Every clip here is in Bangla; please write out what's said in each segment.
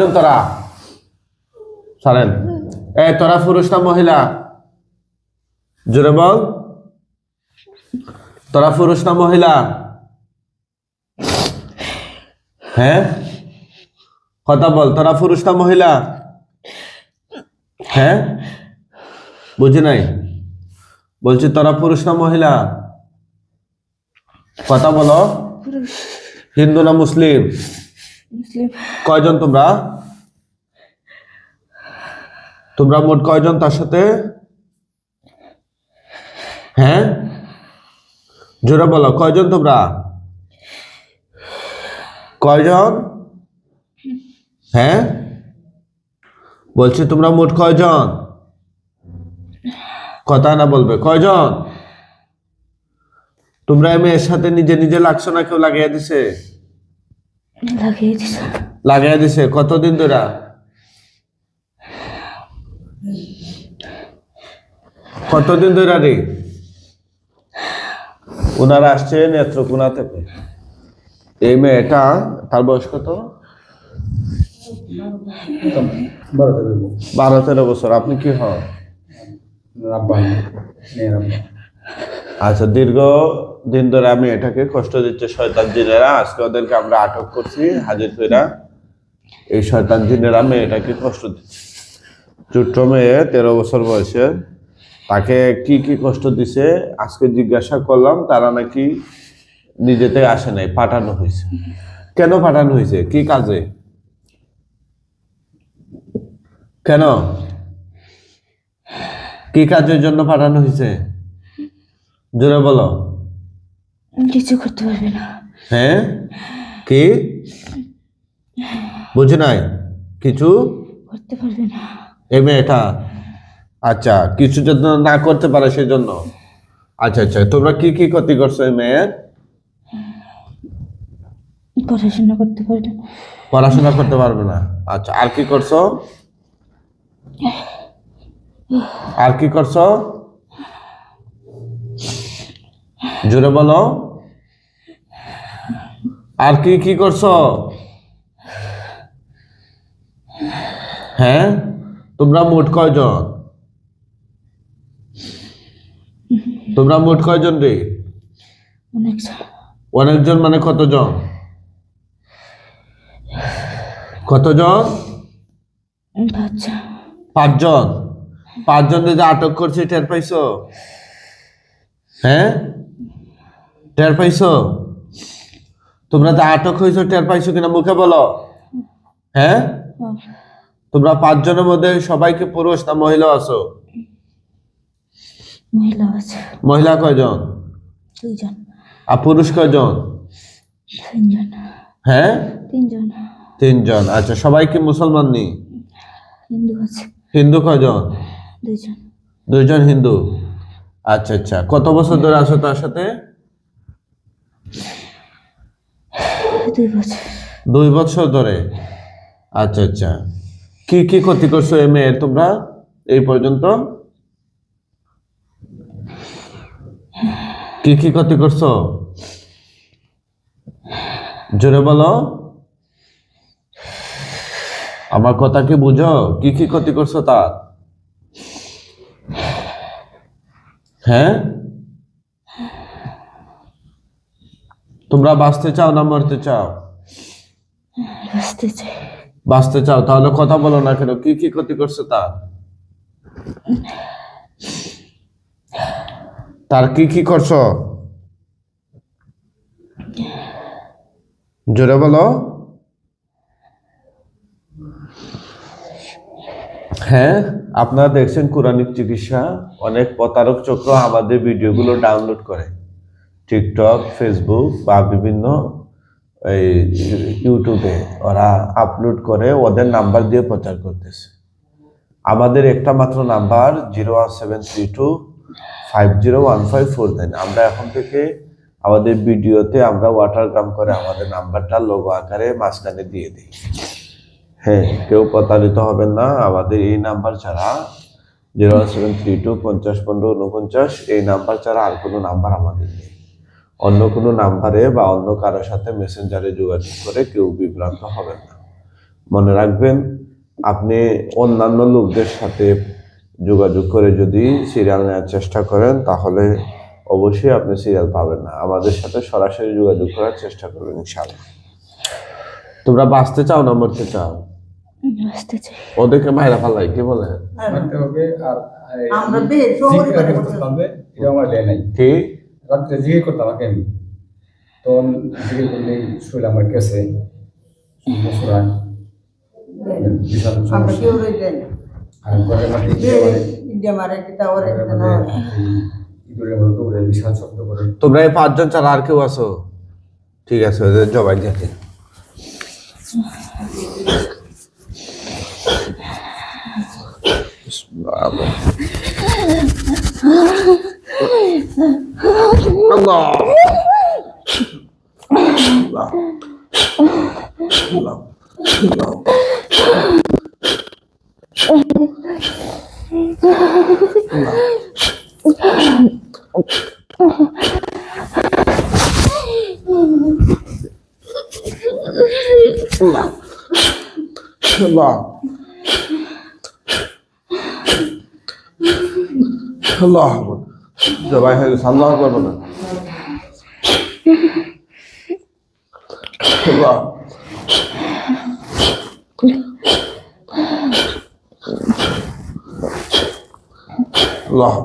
কয়জন তোরা? সারেন। এই তোরা পুরুষ না মহিলা? জোরে বল। তোরা পুরুষ না মহিলা? হ্যাঁ, কথা বল। তোরা পুরুষ না মহিলা? হ্যাঁ, বুঝি নাই। বলছি তোরা পুরুষ না মহিলা? কথা বলো। হিন্দু না মুসলিম? কয়জন তোমরা? তোমরা মোট কয়জন তার সাথে? হ্যাঁ, জোরে বলো, কয়জন তোমরা? কয়জন? হ্যাঁ, বলছি তোমরা মোট কয়জন? কথা না বলবে, কয়জন? তোমরা মেয়ের সাথে নিজে নিজে লাগছো না কেউ লাগিয়ে দিছে? লাগিয়ে দিছে। কতদিন ধরে? কতদিন ধরে রে? ওনারা আসছে নেত্রকোনা থেকে। এই মেয়েটা, তার বয়স কত? 12-13 বছর। আপনি কি হন? আচ্ছা, দীর্ঘ দিন ধরে আমি এটাকে কষ্ট দিচ্ছে শয়তান জিনেরা। আজকে ওদেরকে আমরা আটক করছি, হাজির কইরা। এই শয়তান জিনেরা মেয়েটাকে কষ্ট দিচ্ছে। ছোট্ট মেয়ে, 13 বছর বয়সে। তাকে কি কি কষ্ট দিছে আজকে জিজ্ঞাসা করলাম। তারা নাকি নিজেতে আসে নাই, পাঠানো হয়েছে। কেন পাঠানো হয়েছে? কি কাজে? কেন, কি কাজের জন্য পাঠানো হয়েছে? জোরে বলো। কিছু করতে পারবে না। হ্যাঁ, কি বুঝি নাই? কিছু করতে পারবে না এই মেয়েটা? আচ্ছা, কিছু যদি না করতে পারে সেজন্য। আচ্ছা আচ্ছা, তোমরা কি কি ক্ষতি করছো এই মেয়ের? পড়াশোনা করতে পারবে না। পড়াশোনা করতে পারবে না। আচ্ছা, আর কি করছো? আর কি করছো? জোরে বলো। আর কি কি করছো? হ্যাঁ, তোমরা মোট কয়জন? তোমরা মোট কয়জন রে? অনেকজন। মানে কতজন? কতজন? 5 জন। 5 জন যে আটক করছে, টের পাইছো? হ্যাঁ, টের পাইছো? তোমরা যে আটক হয়েছো টের পাইছো কিনা মুখে বলো। হ্যাঁ, তোমরা 5 জনের মধ্যে সবাইকে পুরুষ না মহিলা আছো? মহিলা আছে। মহিলা কয়জন? 2 জন। আর পুরুষ কয়জন? 3 জন। হ্যাঁ, 3 জন। 3 জন। আচ্ছা, সবাই কি মুসলমান নেই? হিন্দু আছে। হিন্দু কয়জন? 2 জন। 2 জন হিন্দু। আচ্ছা আচ্ছা, কত বছর ধরে আছো তার সাথে? 2 বছর। 2 বছর ধরে। আচ্ছা আচ্ছা, কি কি ক্ষতি করছো এই মেয়ের তোমরা এই পর্যন্ত? কি কি ক্ষতি করছো? জোরে বলো। আমার কথা কি বুঝো? কি কি ক্ষতি করছো তার? হ্যাঁ, তোমরা বাঁচতে চাও না মরতে চাও? বাঁচতে চাই। বাঁচতে চাও, তাহলে কথা বলো না কেন? কি কি ক্ষতি করছো তার? তার কি কি করছো? জোরে বলো। হ্যাঁ, আপনারা দেখছেন কোরআনিক চিকিৎসা। অনেক প্রতারক চক্র আমাদের ভিডিওগুলো ডাউনলোড করে টিকটক, ফেসবুক বা বিভিন্ন এই ইউটিউবে ওরা আপলোড করে ওদের নাম্বার দিয়ে প্রচার করতেছে। আমাদের একটা মাত্র নাম্বার 01732501549। আমরা এখন থেকে আমাদের ভিডিওতে আমরা ওয়াটারগ্রাম করে আমাদের নাম্বারটা লোগো আকারে মাঝখানে দিয়ে দিই। হ্যাঁ, কেউ প্রতারিত হবেন না। আমাদের এই নাম্বার ছাড়া 01732501549 এই নাম্বার ছাড়া আর কোনো নাম্বার আমাদের নেই। অন্য কোনো নাম্বারে বা অন্য কারোর সাথে মেসেঞ্জারে যোগাযোগ করে কেউ বিভ্রান্ত হবেন না। মনে রাখবেন, আপনি অন্যান্য লোকদের সাথে যোগাযোগ করে যদি সিরিয়াল নেওয়ার চেষ্টা করেন তাহলে অবশ্যই আপনি সিরিয়াল পাবেন না। আমাদের সাথে সরাসরি যোগাযোগ করার চেষ্টা করবেন ইনশাআল্লাহ। তোমরা বাঁচতে চাও না মরতে চাও? বাঁচতে চাই। ওদেরকে মাইরা ফালাই, কি বলে? মারতে হবে আর আমরা বের শহরে জিজ্ঞাসা করতে পারবে, এটা আমার দেয় নাই। কি রাত্রে জিজ্ঞেস করতাম আমাকে আমি, তখন জিজ্ঞেস করলেই শরীর আমার গেছে মশুরায় বিশাল আমরা সমস্যা। কেউ দেন আর ঘরের মাঠে ইন্ডিয়া মারে কিতা ওরে কিতা না ইঁদুরের মতো দৌড়ে বিশাল শব্দ করে। তোমরা এই 5 জন ছাড়া আর কেউ আছো? ঠিক আছে, ওদের জবাই দিতে। আল্লাহ আল্লাহ আল্লাহ আল্লাহ। আল্লাহ আল্লাহ আল্লাহ জবাই হয়ে গেছে, আল্লাহ করবো না। আল্লাহ আল্লাহ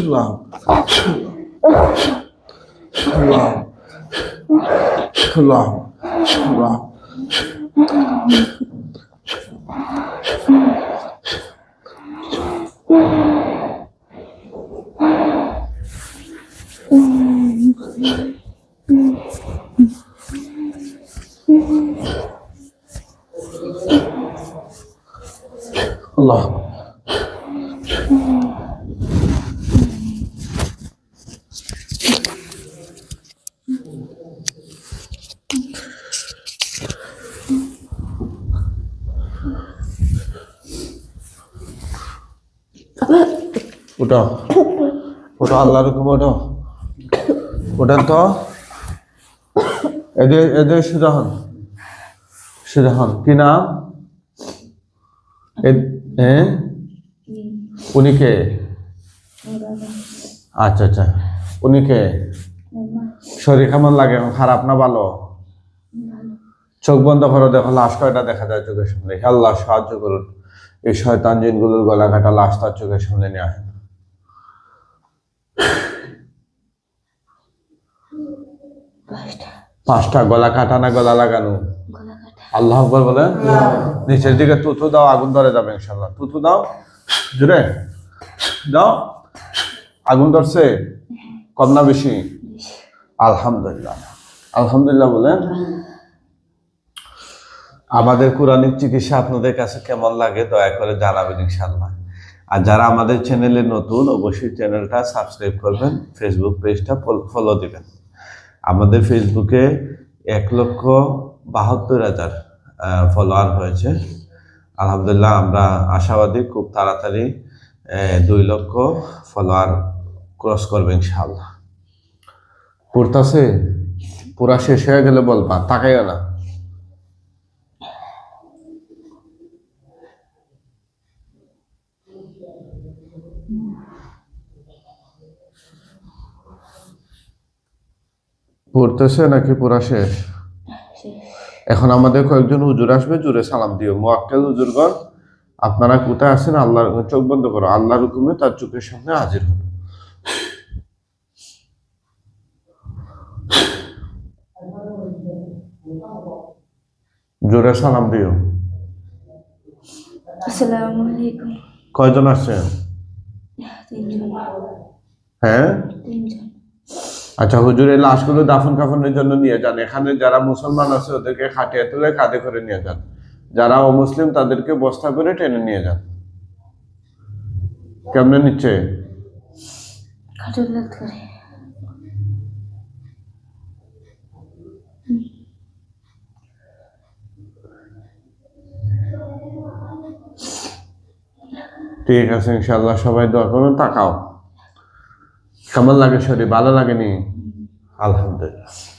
আল্লাহ আল্লাহ আল্লাহ আল্লাহ। আল্লাহ ওটা ওটা আল্লাহর হুকুম, ওটা ওটা তো এদের এদের সুরাহন সুরাহন কি নাম? হ্যাঁ উনি কে? আচ্ছা আচ্ছা, উনি কে? শরীর কেমন লাগে? খারাপ না ভালো? চোখ বন্ধ করো, দেখো লাশ কয়টা দেখা যায় চোখের সামনে। আল্লাহ সাহায্য করুন, এই শয়তান জিনগুলোর গলা কাটা লাশ তার চোখের সামনে নিয়ে আসেন। 5টা গলা কাটা না গলা লাগানো? আল্লাহ আকবার বলে নিচের দিকে তুতু দাও, আগুন ধরে যাবে ইনশাল্লাহ। তুতু দাও, জুড়ে দাও। আগুন ধরছে? কম না বেশি? আলহামদুলিল্লাহ আলহামদুলিল্লাহ বলেন। আমাদের কোরআনিক চিকিৎসা আপনাদের কাছে কেমন লাগে দয়া করে জানাবেন ইনশাল্লাহ। আর যারা আমাদের চ্যানেলে নতুন অবশ্যই চ্যানেলটা সাবস্ক্রাইব করবেন, ফেসবুক পেজটা ফলো দিবেন। আমাদের ফেসবুকে 1,72,000 ফলোয়ার হয়েছে আলহামদুলিল্লাহ। আমরা আশাবাদী খুব তাড়াতাড়ি 2 লক্ষ ফলোয়ার ক্রস করবে ইনশাআল্লাহ। পড়তাছে পুরা শেষ হয়ে গেলে বলবা, তাকাইও না। পড়তেছে নাকি পুরা শেষ? এখন আমাদের কয়েকজন হুজুর আসবে, জুড়ে সালাম দিও। মুয়াক্কেল হুজুরগণ আপনারা কোথায় আছেন? আল্লাহর চোখ বন্ধ করো, আল্লাহর হুকুমে তার চোখের সামনে হাজির হন। জোরে সালাম দিও। আসসালামু আলাইকুম। কয়জন আসছেন? 3 জন। হ্যাঁ 3 জন। আচ্ছা, হুজুরের লাশগুলো দাফন কাফনের জন্য নিয়ে যান। এখানে যারা মুসলমান আছে ওদেরকে খাটিয়ে তুলে কাঁধে করে নিয়ে যান, যারা অমুসলিম তাদেরকে বস্তা করে টেনে নিয়ে যান। কেমনে নিচ্ছে? খাটুর লাগ করে। ঠিক আছে ইনশাল্লাহ, সবাই দোয়া করুন। তাকাও, কেমন লাগে শরীর? ভালো লাগেনি? আলহামদুলিল্লাহ।